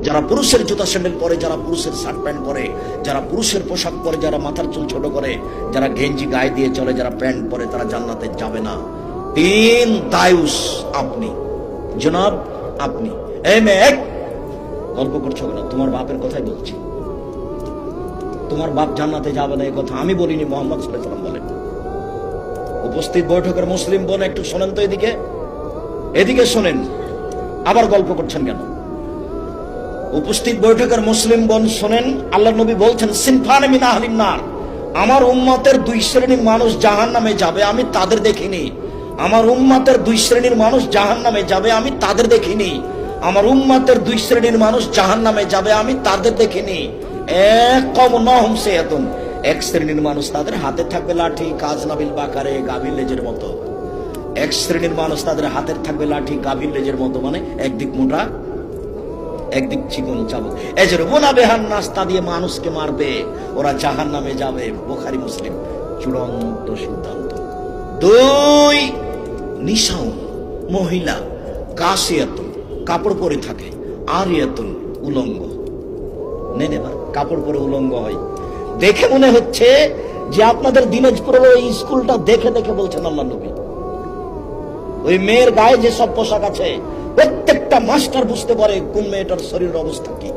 যারা পুরুষের জুতা স্যান্ডেল পরে, যারা পুরুষের শার্ট প্যান্ট পরে, যারা পুরুষের পোশাক পরে, যারা মাথার চুল ছোট করে, যারা গেঞ্জি গায়ে দিয়ে চলে, যারা প্যান্ট পরে, তারা জান্নাতে যাবে না। 3 দায়ুস আপনি, জনাব আপনি। এই মেয়ে, গল্প করছো কেন? তোমার বাপের কথাই বলছি। তোমার বাপ জান্নাতে যাবে না এই কথা আমি বলিনি, মুহাম্মদ সাল্লাল্লাহু আলাইহি ওয়াসাল্লাম বলেন। উপস্থিত বৈঠকের মুসলিম বোন একটু শোনেন তো, এদিকে শোনেন, আবার গল্প করছেন কেন? উপস্থিত বৈঠকের মুসলিম বোন শোনেন, আল্লাহর নবী বলছেন সিনফানে মিন আহলিন নার, আমার উম্মতের 2 শ্রেণীর মানুষ জাহান্নামে যাবে, আমি তাদের দেখিনি। আমার উম্মতের 2 শ্রেণীর মানুষ জাহান্নামে যাবে, আমি তাদের দেখিনি। আমার উম্মতের 2 শ্রেণীর মানুষ জাহান্নামে যাবে, আমি তাদের দেখিনি। এক শ্রেণীর মানুষ তাদের হাতে থাকবে লাঠি, কাজ নাবিল বাকারে গাভীর লেজের মতো। এক শ্রেণীর মানুষ তাদের হাতের থাকবে লাঠি গাভীর লেজের মতো, মানে একদিক মোটা একদিক চিকন চাবুক, এজের বোনা বেহান নাস্তা দিয়ে মানুষকে মারবে, ওরা জাহান্নামে যাবে। বুখারী মুসলিম, চূড়ান্ত সিদ্ধান্ত। 2 নিশাও মহিলা, কাসিয়াতুন কাপড় পরে থাকে, আরিয়াতুন উলঙ্গ। নেবার কাপড় পরে উলঙ্গ হয়, দেখে মনে হচ্ছে যে আপনাদের দিনাজপুরের ওই স্কুলটা দেখে দেখে বলছেন আল্লাহ নবী। ওই মেয়ের গায়ে যে সব পোশাক আছে, প্রত্যেকটা মাস্টার বুঝতে পারে কোন মেয়েটার শরীরের অবস্থা কি।